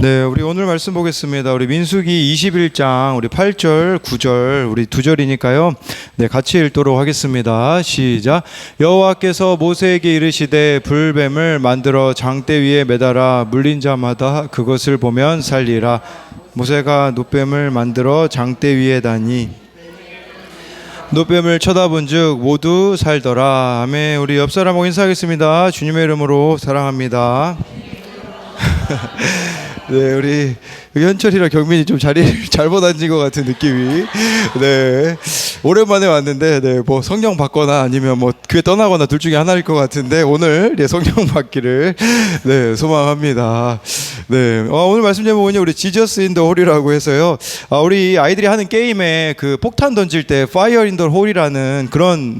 네, 우리 오늘 말씀 보겠습니다. 우리 민수기 21장 우리 8절, 9절 우리 두 절이니까요. 네, 같이 읽도록 하겠습니다. 시작. 여호와께서 모세에게 이르시되 불뱀을 만들어 장대 위에 매달아 물린 자마다 그것을 보면 살리라. 모세가 놋뱀을 만들어 장대 위에 다니 놋뱀을 쳐다본즉 모두 살더라. 아멘. 우리 옆 사람하고 인사하겠습니다. 주님의 이름으로 사랑합니다. 네, 우리 현철이랑 경민이 좀 자리를 잘못 앉은 것 같은 느낌이. 네, 오랜만에 왔는데, 네, 뭐 성령 받거나 아니면 뭐 교회 떠나거나 둘 중에 하나일 것 같은데 오늘 네, 성령 받기를 네 소망합니다. 네, 오늘 말씀 제목은요 우리 지저스 인 더 홀이라고 해서요. 우리 아이들이 하는 게임에 그 폭탄 던질 때 파이어 인 더 홀이라는 그런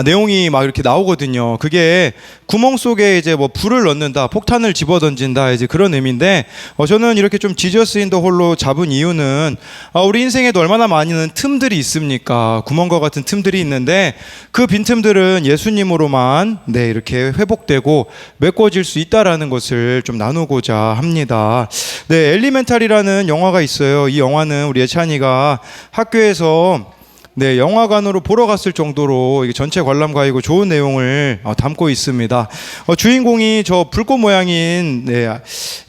내용이 막 이렇게 나오거든요. 그게 구멍 속에 이제 뭐 불을 넣는다, 폭탄을 집어 던진다, 이제 그런 의미인데, 저는 이렇게 좀 지저스 인 더 홀로 잡은 이유는, 우리 인생에도 얼마나 많은 틈들이 있습니까? 구멍과 같은 틈들이 있는데, 그 빈틈들은 예수님으로만, 이렇게 회복되고 메꿔질 수 있다라는 것을 좀 나누고자 합니다. 네, 엘리멘탈이라는 영화가 있어요. 이 영화는 우리 예찬이가 학교에서 영화관으로 보러 갔을 정도로 이게 전체 관람가이고 좋은 내용을 담고 있습니다. 주인공이 저 불꽃 모양인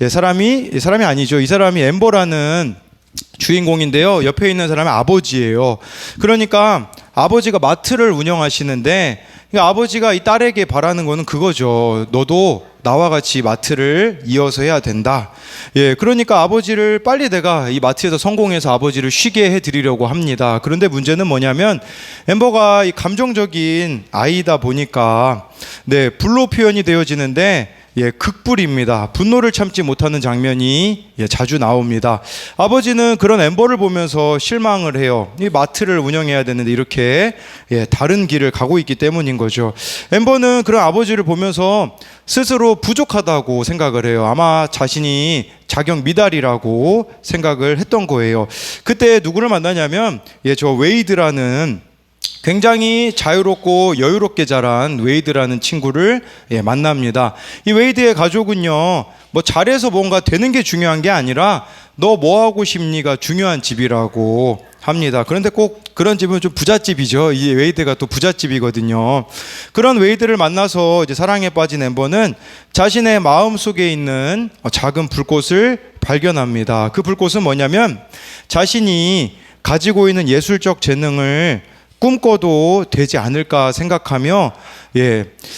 사람이 아니죠. 이 사람이 엠버라는 주인공인데요. 옆에 있는 사람이 아버지예요. 그러니까 아버지가 마트를 운영하시는데 아버지가 이 딸에게 바라는 거는 그거죠. 너도 나와 같이 마트를 이어서 해야 된다. 그러니까 아버지를 빨리 내가 이 마트에서 성공해서 아버지를 쉬게 해드리려고 합니다. 그런데 문제는 뭐냐면 엠버가 이 감정적인 아이다 보니까 불로 표현이 되어지는데 극불입니다. 분노를 참지 못하는 장면이 자주 나옵니다. 아버지는 그런 엠버를 보면서 실망을 해요. 이 마트를 운영해야 되는데 이렇게 다른 길을 가고 있기 때문인 거죠. 엠버는 그런 아버지를 보면서 스스로 부족하다고 생각을 해요. 아마 자신이 자격 미달이라고 생각을 했던 거예요. 그때 누구를 만나냐면 저 웨이드라는 굉장히 자유롭고 여유롭게 자란 웨이드라는 친구를 만납니다. 이 웨이드의 가족은요, 뭐 잘해서 뭔가 되는 게 중요한 게 아니라 너 뭐 하고 싶니가 중요한 집이라고 합니다. 그런데 꼭 그런 집은 좀 부잣집이죠. 이 웨이드가 또 부잣집이거든요. 그런 웨이드를 만나서 이제 사랑에 빠진 엠버는 자신의 마음 속에 있는 작은 불꽃을 발견합니다. 그 불꽃은 뭐냐면 자신이 가지고 있는 예술적 재능을 꿈꿔도 되지 않을까 생각하며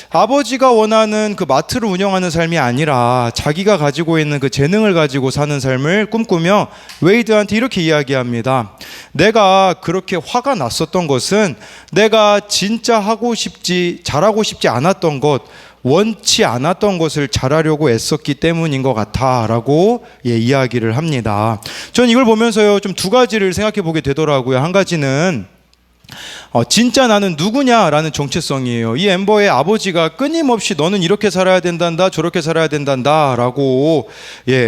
아버지가 원하는 그 마트를 운영하는 삶이 아니라 자기가 가지고 있는 그 재능을 가지고 사는 삶을 꿈꾸며 웨이드한테 이렇게 이야기합니다. 내가 그렇게 화가 났었던 것은 내가 진짜 잘하고 싶지 않았던 것, 원치 않았던 것을 잘하려고 애썼기 때문인 것 같아 라고 이야기를 합니다. 전 이걸 보면서요 좀 두 가지를 생각해 보게 되더라고요. 한 가지는 진짜 나는 누구냐라는 정체성이에요. 이 엠버의 아버지가 끊임없이 너는 이렇게 살아야 된단다, 저렇게 살아야 된단다 라고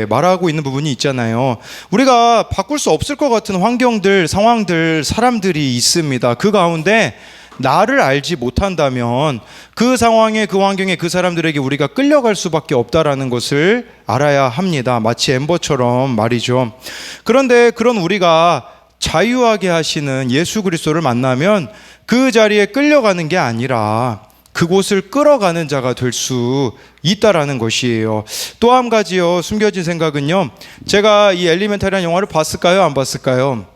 말하고 있는 부분이 있잖아요. 우리가 바꿀 수 없을 것 같은 환경들, 상황들, 사람들이 있습니다. 그 가운데 나를 알지 못한다면 그 상황에, 그 환경에, 그 사람들에게 우리가 끌려갈 수밖에 없다라는 것을 알아야 합니다. 마치 엠버처럼 말이죠. 그런데 그런 우리가 자유하게 하시는 예수 그리스도를 만나면 그 자리에 끌려가는 게 아니라 그곳을 끌어가는 자가 될 수 있다라는 것이에요. 또 한 가지요, 숨겨진 생각은요, 제가 이 엘리멘탈이라는 영화를 봤을까요? 안 봤을까요?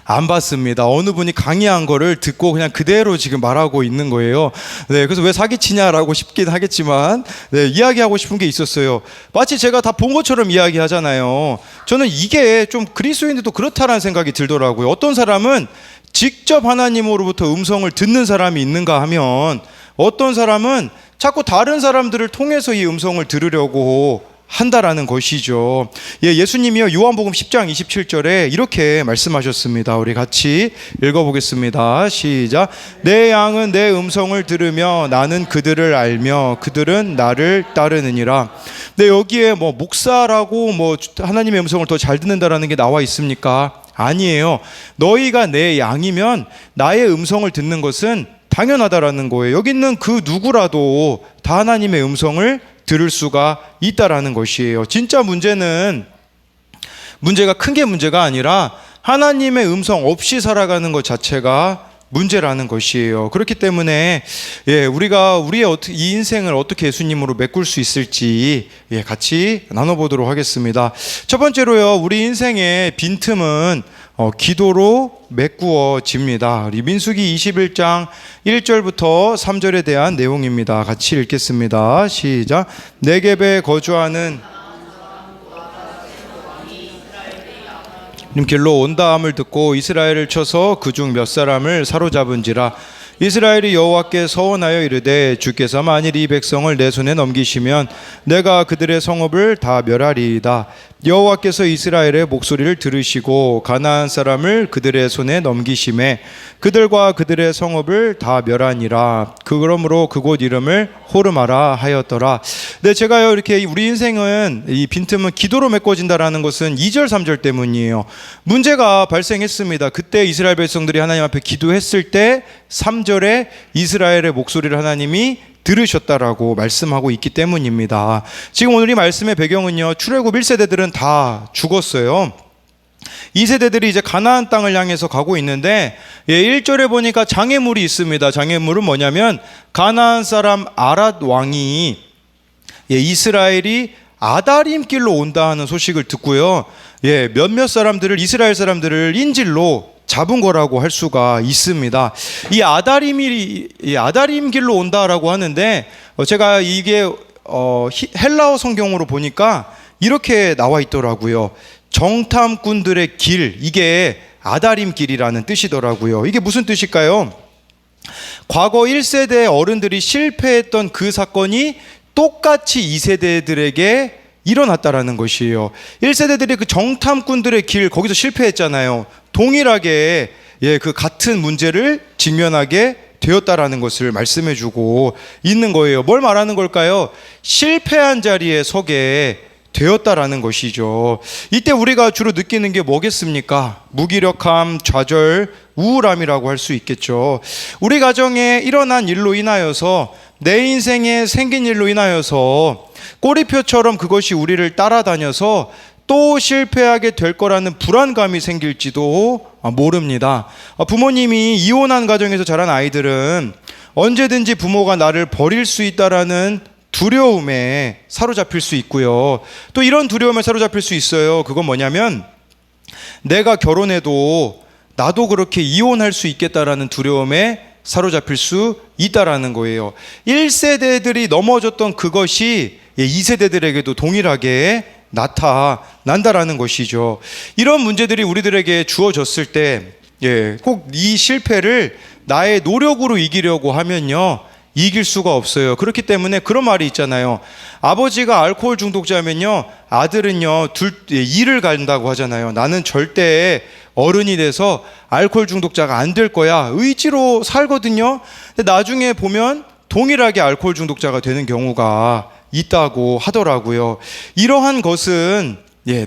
안 봤습니다. 어느 분이 강의한 거를 듣고 그냥 그대로 지금 말하고 있는 거예요. 그래서 왜 사기치냐라고 싶긴 하겠지만 이야기하고 싶은 게 있었어요. 마치 제가 다 본 것처럼 이야기하잖아요. 저는 이게 좀 그리스도인들도 그렇다라는 생각이 들더라고요. 어떤 사람은 직접 하나님으로부터 음성을 듣는 사람이 있는가 하면 어떤 사람은 자꾸 다른 사람들을 통해서 이 음성을 들으려고 한다라는 것이죠. 예수님이요 요한복음 10장 27절에 이렇게 말씀하셨습니다. 우리 같이 읽어보겠습니다. 시작. 내 양은 내 음성을 들으며 나는 그들을 알며 그들은 나를 따르느니라. 여기에 뭐 목사라고 뭐 하나님의 음성을 더 잘 듣는다라는 게 나와 있습니까? 아니에요. 너희가 내 양이면 나의 음성을 듣는 것은 당연하다라는 거예요. 여기 있는 그 누구라도 다 하나님의 음성을 들을 수가 있다라는 것이에요. 진짜 문제가 큰 게 문제가 아니라 하나님의 음성 없이 살아가는 것 자체가 문제라는 것이에요. 그렇기 때문에 우리가 우리의 이 인생을 어떻게 예수님으로 메꿀 수 있을지 같이 나눠보도록 하겠습니다. 첫 번째로요, 우리 인생의 빈틈은 기도로 메꾸어집니다. 우리 민수기 21장 1절부터 3절에 대한 내용입니다. 같이 읽겠습니다. 시작. 네겝에 거주하는 길로 온다함을 듣고 이스라엘을 쳐서 그중 몇 사람을 사로잡은지라. 이스라엘이 여호와께 서원하여 이르되 주께서 만일 이 백성을 내 손에 넘기시면 내가 그들의 성읍을 다 멸하리이다. 여호와께서 이스라엘의 목소리를 들으시고 가나안 사람을 그들의 손에 넘기심에 그들과 그들의 성읍을 다 멸하니라. 그러므로 그곳 이름을 호르마라 하였더라. 네, 제가요 이렇게 우리 인생은 이 빈틈은 기도로 메꿔진다라는 것은 2절 3절 때문이에요. 문제가 발생했습니다. 그때 이스라엘 백성들이 하나님 앞에 기도했을 때 3절에 이스라엘의 목소리를 하나님이 들으셨다라고 말씀하고 있기 때문입니다. 지금 오늘 이 말씀의 배경은요, 출애굽 1세대들은 다 죽었어요. 2세대들이 이제 가나안 땅을 향해서 가고 있는데 1절에 보니까 장애물이 있습니다. 장애물은 뭐냐면 가나안 사람 아랏 왕이 이스라엘이 아다림 길로 온다 하는 소식을 듣고요, 몇몇 사람들을, 이스라엘 사람들을 인질로 잡은 거라고 할 수가 있습니다. 이 아다림 길로 온다라고 하는데 제가 이게 헬라어 성경으로 보니까 이렇게 나와 있더라고요. 정탐꾼들의 길, 이게 아다림 길이라는 뜻이더라고요. 이게 무슨 뜻일까요? 과거 1세대 어른들이 실패했던 그 사건이 똑같이 2세대들에게 일어났다라는 것이에요. 1세대들이 그 정탐꾼들의 길, 거기서 실패했잖아요. 동일하게 그 같은 문제를 직면하게 되었다라는 것을 말씀해 주고 있는 거예요. 뭘 말하는 걸까요? 실패한 자리에 서게 되었다라는 것이죠. 이때 우리가 주로 느끼는 게 뭐겠습니까? 무기력함, 좌절, 우울함이라고 할 수 있겠죠. 우리 가정에 일어난 일로 인하여서, 내 인생에 생긴 일로 인하여서 꼬리표처럼 그것이 우리를 따라다녀서 또 실패하게 될 거라는 불안감이 생길지도 모릅니다. 부모님이 이혼한 가정에서 자란 아이들은 언제든지 부모가 나를 버릴 수 있다라는 두려움에 사로잡힐 수 있고요. 또 이런 두려움에 사로잡힐 수 있어요. 그건 뭐냐면 내가 결혼해도 나도 그렇게 이혼할 수 있겠다라는 두려움에 사로잡힐 수 있다라는 거예요. 1세대들이 넘어졌던 그것이 2세대들에게도 동일하게 나타난다라는 것이죠. 이런 문제들이 우리들에게 주어졌을 때 꼭 이 실패를 나의 노력으로 이기려고 하면요, 이길 수가 없어요. 그렇기 때문에 그런 말이 있잖아요. 아버지가 알코올 중독자면요, 아들은요 일을 간다고 하잖아요. 나는 절대 어른이 돼서 알코올 중독자가 안 될 거야, 의지로 살거든요. 근데 나중에 보면 동일하게 알코올 중독자가 되는 경우가 있다고 하더라고요. 이러한 것은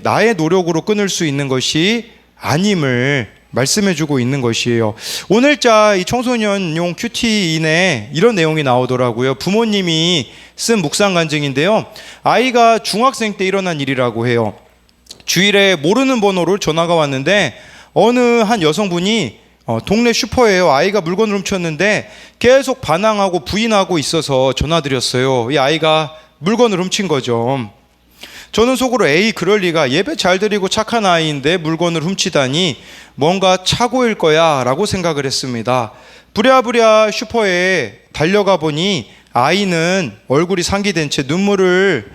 나의 노력으로 끊을 수 있는 것이 아님을 말씀해주고 있는 것이에요. 오늘자 이 청소년용 큐티인에 이런 내용이 나오더라고요. 부모님이 쓴 묵상 간증인데요, 아이가 중학생 때 일어난 일이라고 해요. 주일에 모르는 번호로 전화가 왔는데 어느 한 여성분이 동네 슈퍼예요. 아이가 물건을 훔쳤는데 계속 반항하고 부인하고 있어서 전화드렸어요. 이 아이가 물건을 훔친 거죠. 저는 속으로 에이, 그럴 리가, 예배 잘 드리고 착한 아이인데 물건을 훔치다니 뭔가 착오일 거야 라고 생각을 했습니다. 부랴부랴 슈퍼에 달려가 보니 아이는 얼굴이 상기된 채 눈물을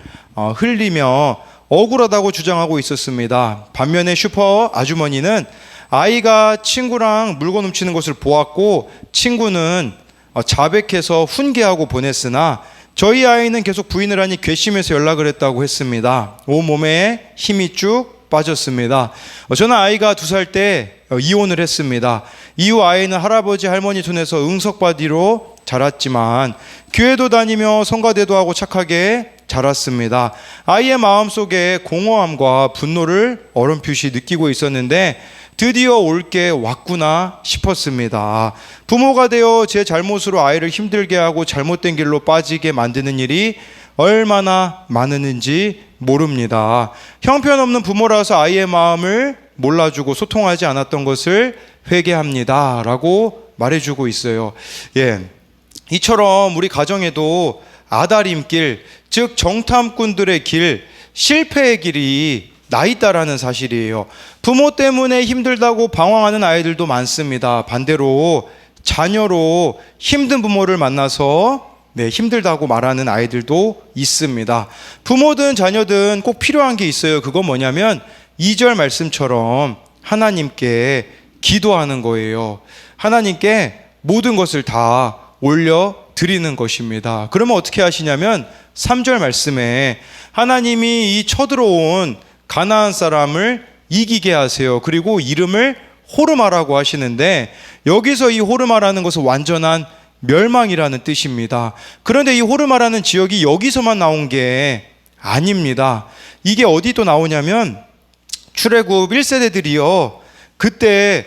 흘리며 억울하다고 주장하고 있었습니다. 반면에 슈퍼 아주머니는 아이가 친구랑 물건 훔치는 것을 보았고 친구는 자백해서 훈계하고 보냈으나 저희 아이는 계속 부인을 하니 괘씸해서 연락을 했다고 했습니다. 온몸에 힘이 쭉 빠졌습니다. 저는 아이가 2살 때 이혼을 했습니다. 이후 아이는 할아버지 할머니 손에서 응석바디로 자랐지만 교회도 다니며 성가대도 하고 착하게 자랐습니다. 아이의 마음속에 공허함과 분노를 어렴풋이 느끼고 있었는데 드디어 올 게 왔구나 싶었습니다. 부모가 되어 제 잘못으로 아이를 힘들게 하고 잘못된 길로 빠지게 만드는 일이 얼마나 많은지 모릅니다. 형편없는 부모라서 아이의 마음을 몰라주고 소통하지 않았던 것을 회개합니다 라고 말해주고 있어요. 이처럼 우리 가정에도 아다림길, 즉 정탐꾼들의 길, 실패의 길이 나 있다라는 사실이에요. 부모 때문에 힘들다고 방황하는 아이들도 많습니다. 반대로 자녀로 힘든 부모를 만나서 힘들다고 말하는 아이들도 있습니다. 부모든 자녀든 꼭 필요한 게 있어요. 그건 뭐냐면 2절 말씀처럼 하나님께 기도하는 거예요. 하나님께 모든 것을 다 올려드리는 것입니다. 그러면 어떻게 하시냐면 3절 말씀에 하나님이 이 쳐들어온 가나안 사람을 이기게 하세요. 그리고 이름을 호르마라고 하시는데, 여기서 이 호르마라는 것은 완전한 멸망이라는 뜻입니다. 그런데 이 호르마라는 지역이 여기서만 나온 게 아닙니다. 이게 어디 또 나오냐면 출애굽 1세대들이요, 그때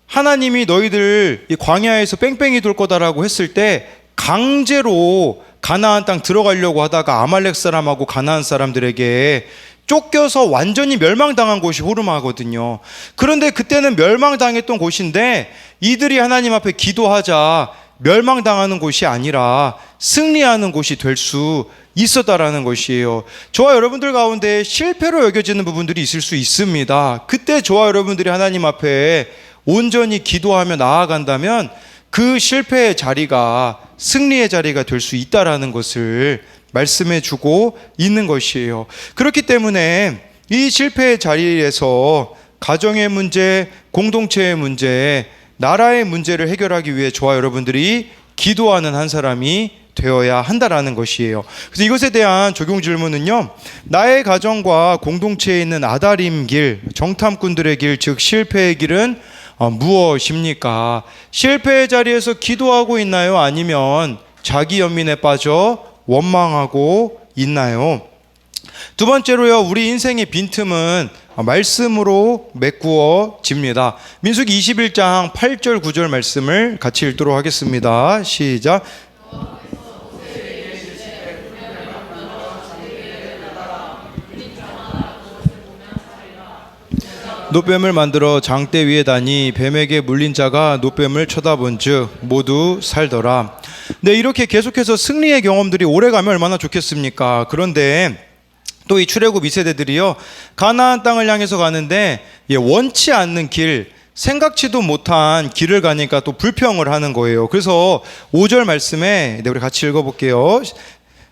하나님이 너희들 이 광야에서 뺑뺑이 돌 거다라고 했을 때 강제로 가나안 땅 들어가려고 하다가 아말렉 사람하고 가나안 사람들에게 쫓겨서 완전히 멸망당한 곳이 호르마거든요. 그런데 그때는 멸망당했던 곳인데 이들이 하나님 앞에 기도하자 멸망당하는 곳이 아니라 승리하는 곳이 될 수 있었다라는 것이에요. 저와 여러분들 가운데 실패로 여겨지는 부분들이 있을 수 있습니다. 그때 저와 여러분들이 하나님 앞에 온전히 기도하며 나아간다면 그 실패의 자리가 승리의 자리가 될 수 있다라는 것을 말씀해 주고 있는 것이에요. 그렇기 때문에 이 실패의 자리에서 가정의 문제, 공동체의 문제, 나라의 문제를 해결하기 위해 저와 여러분들이 기도하는 한 사람이 되어야 한다라는 것이에요. 그래서 이것에 대한 적용 질문은요, 나의 가정과 공동체에 있는 아다림 길, 정탐꾼들의 길, 즉 실패의 길은 무엇입니까? 실패의 자리에서 기도하고 있나요? 아니면 자기 연민에 빠져 원망하고 있나요? 두 번째로요, 우리 인생의 빈틈은 말씀으로 메꾸어집니다. 민수기 21장 8절 9절 말씀을 같이 읽도록 하겠습니다. 시작. 놋뱀을 만들어 장대 위에 다니 뱀에게 물린 자가 놋뱀을 쳐다본즉 모두 살더라. 네, 이렇게 계속해서 승리의 경험들이 오래가면 얼마나 좋겠습니까? 그런데 또 이 출애굽 2세대들이요, 가나안 땅을 향해서 가는데 원치 않는 길, 생각지도 못한 길을 가니까 또 불평을 하는 거예요. 그래서 5절 말씀에 우리 같이 읽어볼게요.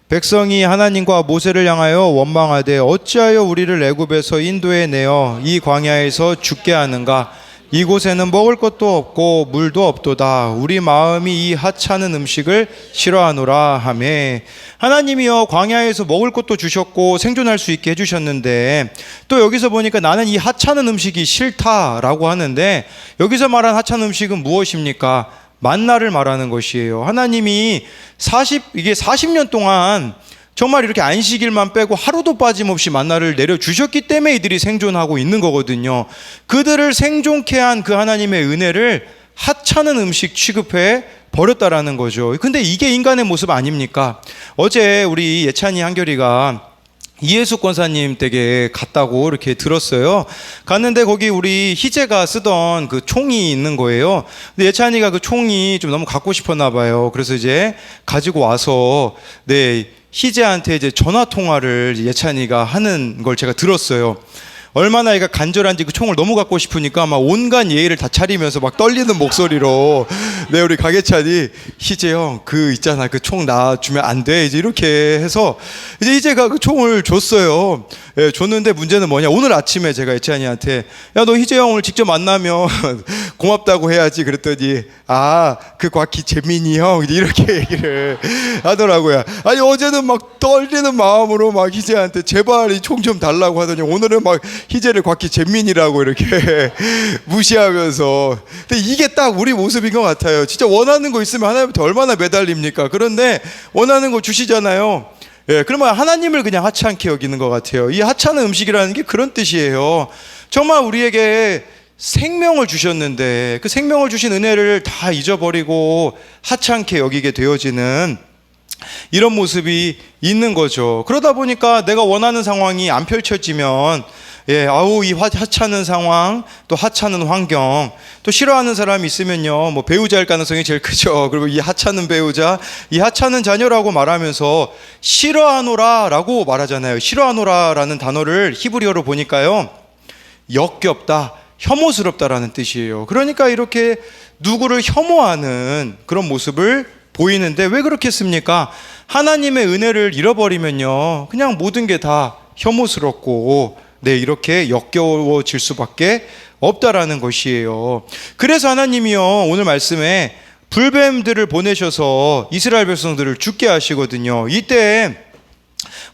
백성이 하나님과 모세를 향하여 원망하되 어찌하여 우리를 애굽에서 인도해 내어 이 광야에서 죽게 하는가? 이곳에는 먹을 것도 없고 물도 없도다. 우리 마음이 이 하찮은 음식을 싫어하노라 하며, 하나님이여 광야에서 먹을 것도 주셨고 생존할 수 있게 해주셨는데 또 여기서 보니까 나는 이 하찮은 음식이 싫다라고 하는데, 여기서 말한 하찮은 음식은 무엇입니까? 만나를 말하는 것이에요. 하나님이 40년 동안 정말 이렇게 안식일만 빼고 하루도 빠짐없이 만나를 내려주셨기 때문에 이들이 생존하고 있는 거거든요. 그들을 생존케 한 그 하나님의 은혜를 하찮은 음식 취급해 버렸다라는 거죠. 근데 이게 인간의 모습 아닙니까? 어제 우리 예찬이 한결이가 이예숙 권사님 댁에 갔다고 이렇게 들었어요. 갔는데 거기 우리 희재가 쓰던 그 총이 있는 거예요. 근데 예찬이가 그 총이 좀 너무 갖고 싶었나 봐요. 그래서 이제 가지고 와서 희재한테 이제 전화 통화를 예찬이가 하는 걸 제가 들었어요. 얼마나 얘가 간절한지 그 총을 너무 갖고 싶으니까 막 온갖 예의를 다 차리면서 막 떨리는 목소리로 우리 가게찬이 희재 형 그 있잖아 그 총 나 주면 안 돼 이제 이렇게 해서 이제 희재가 그 총을 줬어요. 줬는데 문제는 뭐냐, 오늘 아침에 제가 예찬이한테 야 너 희재 형 오늘 직접 만나면 고맙다고 해야지 그랬더니 그 곽희 재민이 형 이렇게 얘기를 하더라고요. 아니 어제는 막 떨리는 마음으로 막 희재한테 제발 이 총 좀 달라고 하더니 오늘은 막 희재를 곽희 재민이라고 이렇게 무시하면서. 근데 이게 딱 우리 모습인 것 같아요. 진짜 원하는 거 있으면 하나님한테 얼마나 매달립니까? 그런데 원하는 거 주시잖아요. 그러면 하나님을 그냥 하찮게 여기는 것 같아요. 이 하찮은 음식이라는 게 그런 뜻이에요. 정말 우리에게 생명을 주셨는데 그 생명을 주신 은혜를 다 잊어버리고 하찮게 여기게 되어지는 이런 모습이 있는 거죠. 그러다 보니까 내가 원하는 상황이 안 펼쳐지면 이 하찮은 상황, 또 하찮은 환경, 또 싫어하는 사람이 있으면요, 뭐 배우자일 가능성이 제일 크죠. 그리고 이 하찮은 배우자, 이 하찮은 자녀라고 말하면서 싫어하노라라고 말하잖아요. 싫어하노라라는 단어를 히브리어로 보니까요, 역겹다, 혐오스럽다라는 뜻이에요. 그러니까 이렇게 누구를 혐오하는 그런 모습을 보이는데 왜 그렇겠습니까? 하나님의 은혜를 잃어버리면요, 그냥 모든 게 다 혐오스럽고 이렇게 역겨워질 수밖에 없다라는 것이에요. 그래서 하나님이요, 오늘 말씀에 불뱀들을 보내셔서 이스라엘 백성들을 죽게 하시거든요. 이때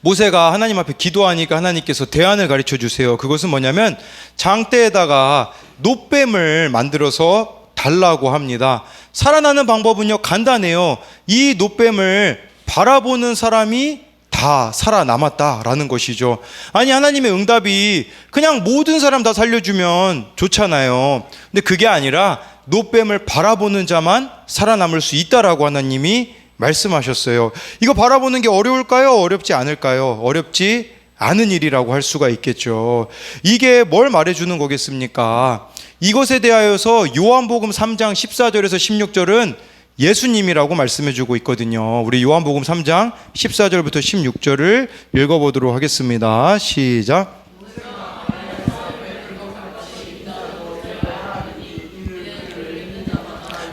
모세가 하나님 앞에 기도하니까 하나님께서 대안을 가르쳐 주세요. 그것은 뭐냐면 장대에다가 놋뱀을 만들어서 달라고 합니다. 살아나는 방법은요, 간단해요. 이 놋뱀을 바라보는 사람이 다 살아남았다라는 것이죠. 아니, 하나님의 응답이 그냥 모든 사람 다 살려주면 좋잖아요. 근데 그게 아니라 놋뱀을 바라보는 자만 살아남을 수 있다라고 하나님이 말씀하셨어요. 이거 바라보는 게 어려울까요? 어렵지 않을까요? 어렵지 않은 일이라고 할 수가 있겠죠. 이게 뭘 말해주는 거겠습니까? 이것에 대하여서 요한복음 3장 14절에서 16절은 예수님이라고 말씀해주고 있거든요. 우리 요한복음 3장 14절부터 16절을 읽어보도록 하겠습니다. 시작.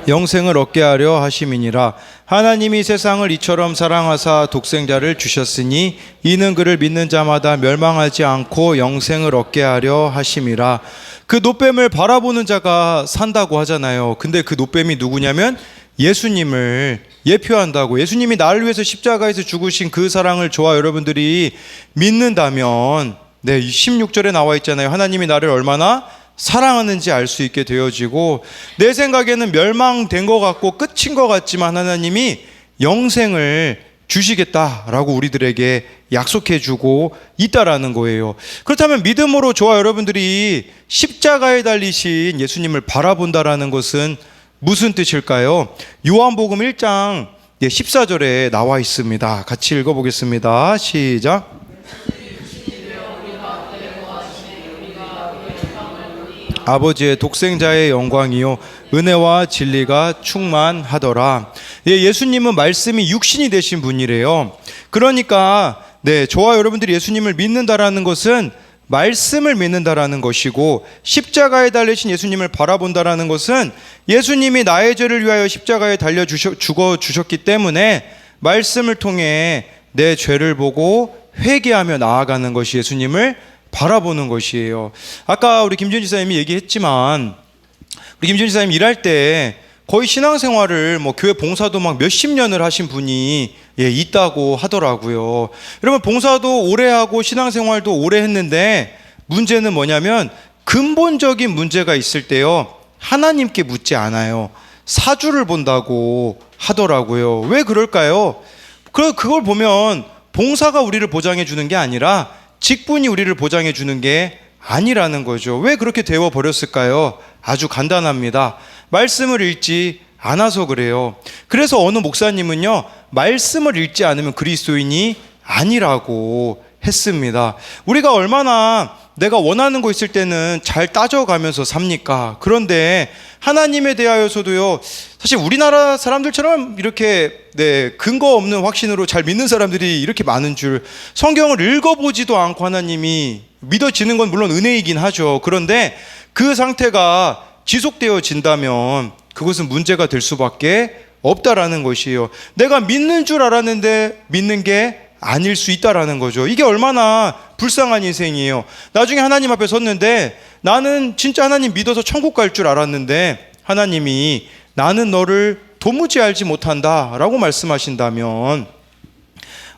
영생을 얻게 하려 하심이니라. 하나님이 세상을 이처럼 사랑하사 독생자를 주셨으니 이는 그를 믿는 자마다 멸망하지 않고 영생을 얻게 하려 하심이라. 그 놋뱀을 바라보는 자가 산다고 하잖아요. 근데 그 놋뱀이 누구냐면 예수님을 예표한다고. 예수님이 나를 위해서 십자가에서 죽으신 그 사랑을 저와 여러분들이 믿는다면 16절에 나와 있잖아요. 하나님이 나를 얼마나 사랑하는지 알 수 있게 되어지고, 내 생각에는 멸망된 것 같고 끝인 것 같지만 하나님이 영생을 주시겠다라고 우리들에게 약속해 주고 있다라는 거예요. 그렇다면 믿음으로 저와 여러분들이 십자가에 달리신 예수님을 바라본다라는 것은 무슨 뜻일까요? 요한복음 1장 14절에 나와 있습니다. 같이 읽어보겠습니다. 시작. 아버지의 독생자의 영광이요 은혜와 진리가 충만하더라. 예수님은 말씀이 육신이 되신 분이래요. 그러니까 저와 여러분들이 예수님을 믿는다라는 것은 말씀을 믿는다라는 것이고, 십자가에 달리신 예수님을 바라본다라는 것은 예수님이 나의 죄를 위하여 십자가에 달려 죽어 주셨기 때문에 말씀을 통해 내 죄를 보고 회개하며 나아가는 것이 예수님을 바라보는 것이에요. 아까 우리 김준 지사님이 얘기했지만, 우리 김준 지사님 일할 때 거의 신앙생활을 교회 봉사도 막 몇십 년을 하신 분이 있다고 하더라고요. 여러분, 봉사도 오래 하고 신앙생활도 오래 했는데 문제는 뭐냐면 근본적인 문제가 있을 때요, 하나님께 묻지 않아요. 사주를 본다고 하더라고요. 왜 그럴까요? 그걸 보면 봉사가 우리를 보장해 주는 게 아니라 직분이 우리를 보장해 주는 게 아니라는 거죠. 왜 그렇게 되어 버렸을까요? 아주 간단합니다. 말씀을 읽지 않아서 그래요. 그래서 어느 목사님은요, 말씀을 읽지 않으면 그리스도인이 아니라고 했습니다. 우리가 얼마나 내가 원하는 거 있을 때는 잘 따져가면서 삽니까? 그런데 하나님에 대하여서도요, 사실 우리나라 사람들처럼 이렇게 근거 없는 확신으로 잘 믿는 사람들이 이렇게 많은 줄, 성경을 읽어보지도 않고 하나님이 믿어지는 건 물론 은혜이긴 하죠. 그런데 그 상태가 지속되어진다면 그것은 문제가 될 수밖에 없다라는 것이에요. 내가 믿는 줄 알았는데 믿는 게 아닐 수 있다라는 거죠. 이게 얼마나 불쌍한 인생이에요. 나중에 하나님 앞에 섰는데 나는 진짜 하나님 믿어서 천국 갈 줄 알았는데 하나님이 나는 너를 도무지 알지 못한다 라고 말씀하신다면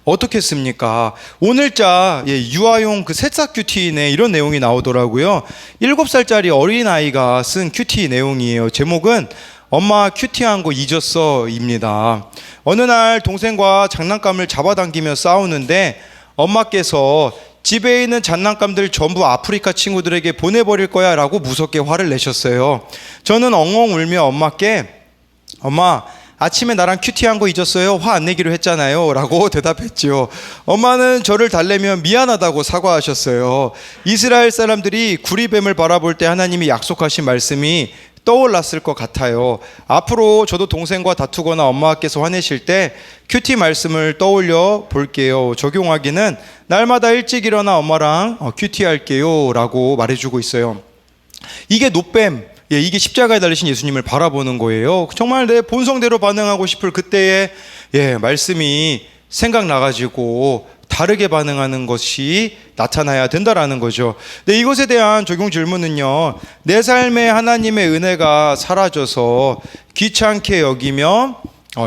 어떻겠습니까? 오늘자 유아용 그 새싹 큐티인에 이런 내용이 나오더라고요. 7살짜리 어린아이가 쓴 큐티 내용이에요. 제목은 엄마 큐티한 거 잊었어입니다. 어느 날 동생과 장난감을 잡아당기며 싸우는데 엄마께서 집에 있는 장난감들 전부 아프리카 친구들에게 보내버릴 거야 라고 무섭게 화를 내셨어요. 저는 엉엉 울며 엄마께, 엄마 아침에 나랑 큐티한 거 잊었어요? 화 안 내기로 했잖아요 라고 대답했죠. 엄마는 저를 달래며 미안하다고 사과하셨어요. 이스라엘 사람들이 구리뱀을 바라볼 때 하나님이 약속하신 말씀이 떠올랐을 것 같아요. 앞으로 저도 동생과 다투거나 엄마께서 화내실 때 큐티 말씀을 떠올려 볼게요. 적용하기는 날마다 일찍 일어나 엄마랑 큐티할게요 라고 말해주고 있어요. 이게 노뱀, 이게 십자가에 달리신 예수님을 바라보는 거예요. 정말 내 본성대로 반응하고 싶을 그때의 말씀이 생각나가지고 다르게 반응하는 것이 나타나야 된다라는 거죠. 근데 이것에 대한 적용 질문은요, 내 삶에 하나님의 은혜가 사라져서 귀찮게 여기며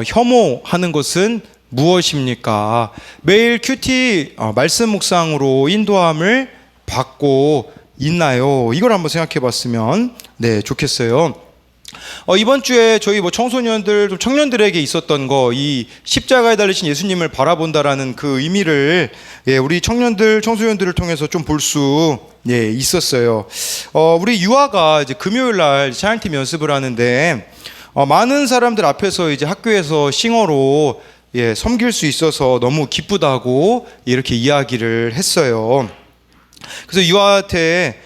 혐오하는 것은 무엇입니까? 매일 큐티 말씀 묵상으로 인도함을 받고 있나요? 이걸 한번 생각해 봤으면 좋겠어요. 이번 주에 저희 청소년들, 좀 청년들에게 있었던 거, 이 십자가에 달리신 예수님을 바라본다라는 그 의미를 우리 청년들, 청소년들을 통해서 좀 볼 수 있었어요. 우리 유아가 이제 금요일 날 찬양팀 연습을 하는데 많은 사람들 앞에서 이제 학교에서 싱어로 섬길 수 있어서 너무 기쁘다고 이렇게 이야기를 했어요. 그래서 유아한테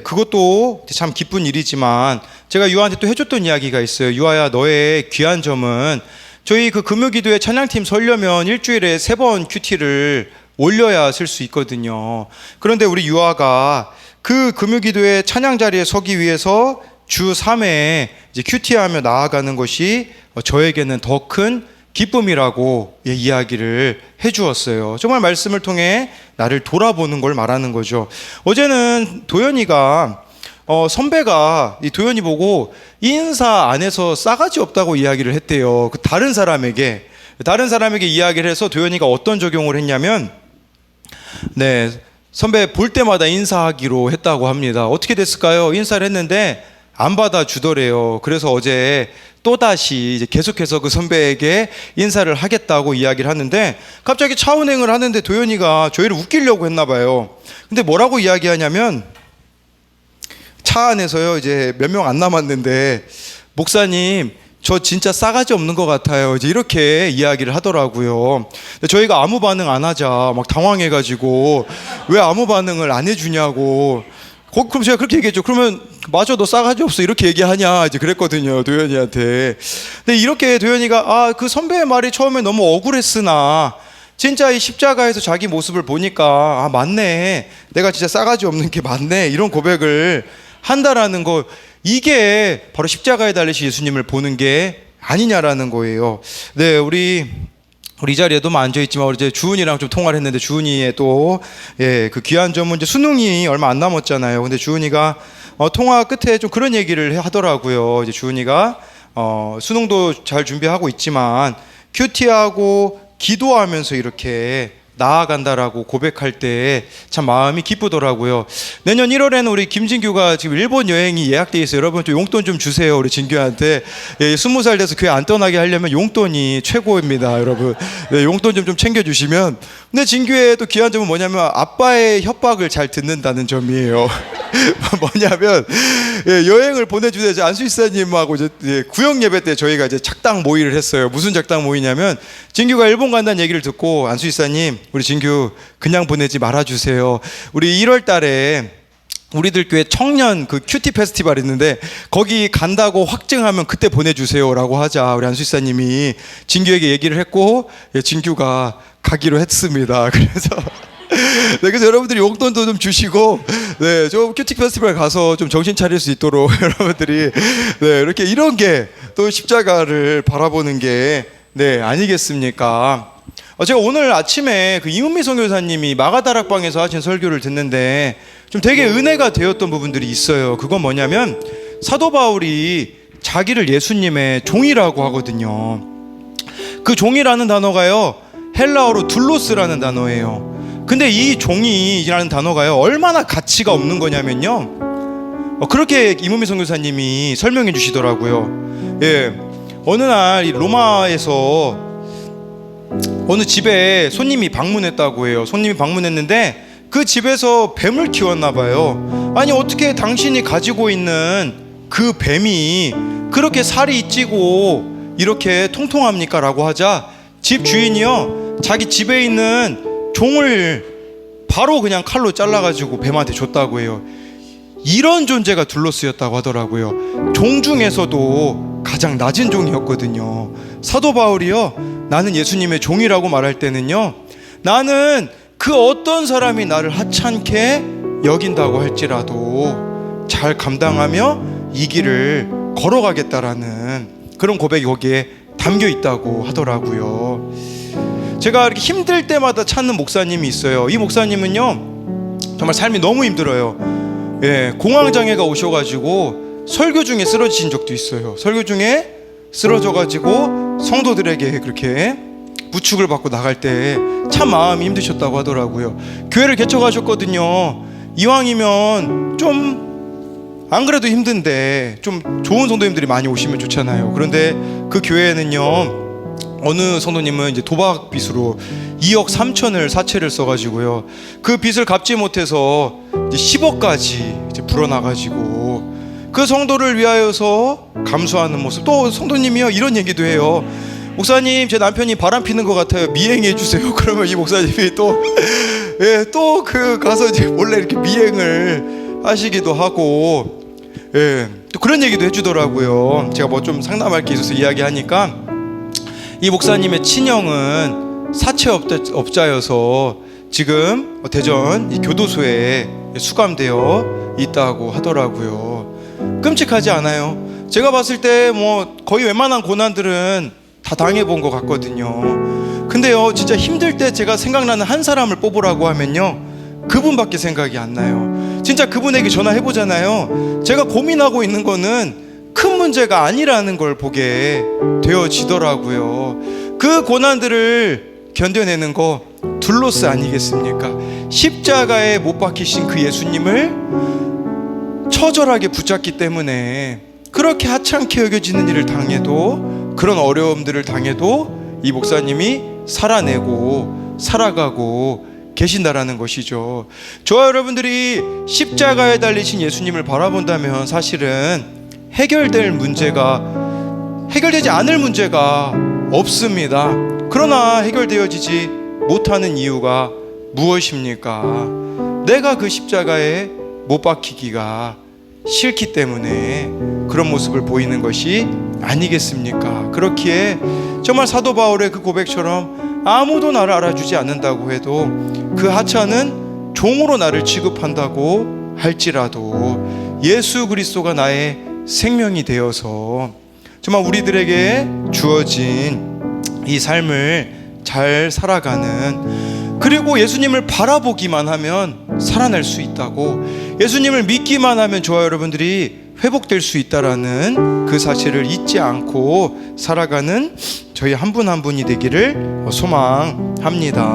그것도 참 기쁜 일이지만 제가 유아한테 또 해줬던 이야기가 있어요. 유아야, 너의 귀한 점은 저희 그 금요기도회 찬양팀 서려면 일주일에 3번 큐티를 올려야 쓸 수 있거든요. 그런데 우리 유아가 그 금요기도회 찬양 자리에 서기 위해서 주 3회 이제 큐티하며 나아가는 것이 저에게는 더 큰 기쁨이라고 이야기를 해주었어요. 정말 말씀을 통해 나를 돌아보는 걸 말하는 거죠. 어제는 도연이가 선배가 이 도연이 보고 인사 안에서 싸가지 없다고 이야기를 했대요. 그 다른 사람에게 이야기를 해서 도연이가 어떤 적용을 했냐면 선배 볼 때마다 인사하기로 했다고 합니다. 어떻게 됐을까요? 인사를 했는데 안 받아주더래요. 그래서 어제 또다시 이제 계속해서 그 선배에게 인사를 하겠다고 이야기를 하는데 갑자기 차 운행을 하는데 도연이가 저희를 웃기려고 했나 봐요. 근데 뭐라고 이야기하냐면 차 안에서요, 이제 몇 명 안 남았는데 목사님 저 진짜 싸가지 없는 것 같아요, 이제 이렇게 이야기를 하더라고요. 근데 저희가 아무 반응 안 하자 막 당황해가지고 왜 아무 반응을 안 해주냐고. 그럼 제가 그렇게 얘기했죠. 그러면 맞아, 너 싸가지 없어 이렇게 얘기하냐 이제 그랬거든요, 도연이한테. 근데 이렇게 도연이가 그 선배의 말이 처음에 너무 억울했으나 진짜 이 십자가에서 자기 모습을 보니까 맞네, 내가 진짜 싸가지 없는 게 맞네, 이런 고백을 한다라는 거, 이게 바로 십자가에 달리신 예수님을 보는 게 아니냐라는 거예요. 우리 이 자리에도 앉아있지만 우리 이제 주은이랑 좀 통화를 했는데 주은이의 또 그 귀한 점은 이제 수능이 얼마 안 남았잖아요. 근데 주은이가 통화 끝에 좀 그런 얘기를 하더라고요. 이제 주은이가 수능도 잘 준비하고 있지만 큐티하고 기도하면서 이렇게 나아간다라고 고백할 때 참 마음이 기쁘더라고요. 내년 1월에는 우리 김진규가 지금 일본 여행이 예약돼 있어요. 여러분 좀 용돈 좀 주세요, 우리 진규한테. 20살 돼서 교회 안 떠나게 하려면 용돈이 최고입니다, 여러분. 용돈 좀 챙겨주시면. 근데 진규의 또 귀한 점은 뭐냐면 아빠의 협박을 잘 듣는다는 점이에요. 뭐냐면 여행을 보내주세요. 안수이사님하고 이제 구역 예배 때 저희가 이제 작당 모의를 했어요. 무슨 작당 모의냐면 진규가 일본 간다는 얘기를 듣고 안수이사님, 우리 진규 그냥 보내지 말아주세요. 우리 1월 달에 우리들 교회 청년 그 큐티 페스티벌 있는데 거기 간다고 확증하면 그때 보내주세요라고 하자. 우리 안수이사님이 진규에게 얘기를 했고 진규가 가기로 했습니다. 그래서 여러분들이 용돈도 좀 주시고 좀 큐티 페스티벌 가서 좀 정신 차릴 수 있도록 여러분들이 이렇게 이런 게 또 십자가를 바라보는 게 아니겠습니까? 제가 오늘 아침에 그 이은미 선교사님이 마가다락방에서 하신 설교를 듣는데 좀 되게 은혜가 되었던 부분들이 있어요. 그건 뭐냐면 사도 바울이 자기를 예수님의 종이라고 하거든요. 그 종이라는 단어가요, 헬라어로 둘로스라는 단어예요. 근데 이 종이라는 단어가요, 얼마나 가치가 없는 거냐면요, 그렇게 이문미 선교사님이 설명해 주시더라고요. 어느 날 로마에서 어느 집에 손님이 방문했다고 해요. 손님이 방문했는데 그 집에서 뱀을 키웠나 봐요. 아니 어떻게 당신이 가지고 있는 그 뱀이 그렇게 살이 찌고 이렇게 통통합니까? 라고 하자 집 주인이요, 자기 집에 있는 종을 바로 그냥 칼로 잘라가지고 뱀한테 줬다고 해요. 이런 존재가 둘러쓰였다고 하더라고요. 종 중에서도 가장 낮은 종이었거든요. 사도 바울이요, 나는 예수님의 종이라고 말할 때는요, 나는 그 어떤 사람이 나를 하찮게 여긴다고 할지라도 잘 감당하며 이 길을 걸어가겠다라는 그런 고백이 거기에 담겨 있다고 하더라고요. 제가 이렇게 힘들 때마다 찾는 목사님이 있어요. 이 목사님은요, 정말 삶이 너무 힘들어요. 예, 공황장애가 오셔가지고 설교 중에 쓰러지신 적도 있어요. 설교 중에 쓰러져가지고 성도들에게 그렇게 부축을 받고 나갈 때 참 마음이 힘드셨다고 하더라고요. 교회를 개척하셨거든요. 이왕이면 좀 안 그래도 힘든데 좀 좋은 성도님들이 많이 오시면 좋잖아요. 그런데 그 교회에는요, 어느 성도님은 이제 도박 빚으로 2억 3천을 사채를 써가지고요, 그 빚을 갚지 못해서 이제 10억까지 이제 불어나가지고 그 성도를 위하여서 감수하는 모습. 또 성도님이요, 이런 얘기도 해요. 목사님, 제 남편이 바람 피는 것 같아요. 미행해 주세요. 그러면 이 목사님이 또 예, 또 그 가서 이제 몰래 이렇게 미행을 하시기도 하고, 예, 또 그런 얘기도 해주더라고요. 제가 뭐 좀 상담할 게 있어서 이야기하니까, 이 목사님의 친형은 사채업자여서 지금 대전 이 교도소에 수감되어 있다고 하더라고요. 끔찍하지 않아요? 제가 봤을 때 뭐 거의 웬만한 고난들은 다 당해본 것 같거든요. 근데요, 진짜 힘들 때 제가 생각나는 한 사람을 뽑으라고 하면요, 그분밖에 생각이 안 나요. 진짜 그분에게 전화해보잖아요. 제가 고민하고 있는 거는 큰 문제가 아니라는 걸 보게 되어지더라고요. 그 고난들을 견뎌내는 거 둘로스 아니겠습니까? 십자가에 못 박히신 그 예수님을 처절하게 붙잡기 때문에 그렇게 하찮게 여겨지는 일을 당해도, 그런 어려움들을 당해도 이 목사님이 살아내고 살아가고 계신다라는 것이죠. 저와 여러분들이 십자가에 달리신 예수님을 바라본다면 사실은 해결되지 않을 문제가 없습니다. 그러나 해결되어지지 못하는 이유가 무엇입니까? 내가 그 십자가에 못 박히기가 싫기 때문에 그런 모습을 보이는 것이 아니겠습니까? 그렇기에 정말 사도 바울의 그 고백처럼 아무도 나를 알아주지 않는다고 해도, 그 하찮은 종으로 나를 취급한다고 할지라도 예수 그리스도가 나의 생명이 되어서 정말 우리들에게 주어진 이 삶을 잘 살아가는, 그리고 예수님을 바라보기만 하면 살아날 수 있다고, 예수님을 믿기만 하면 저와 여러분들이 회복될 수 있다라는 그 사실을 잊지 않고 살아가는 저희 한 분 한 분이 되기를 소망합니다.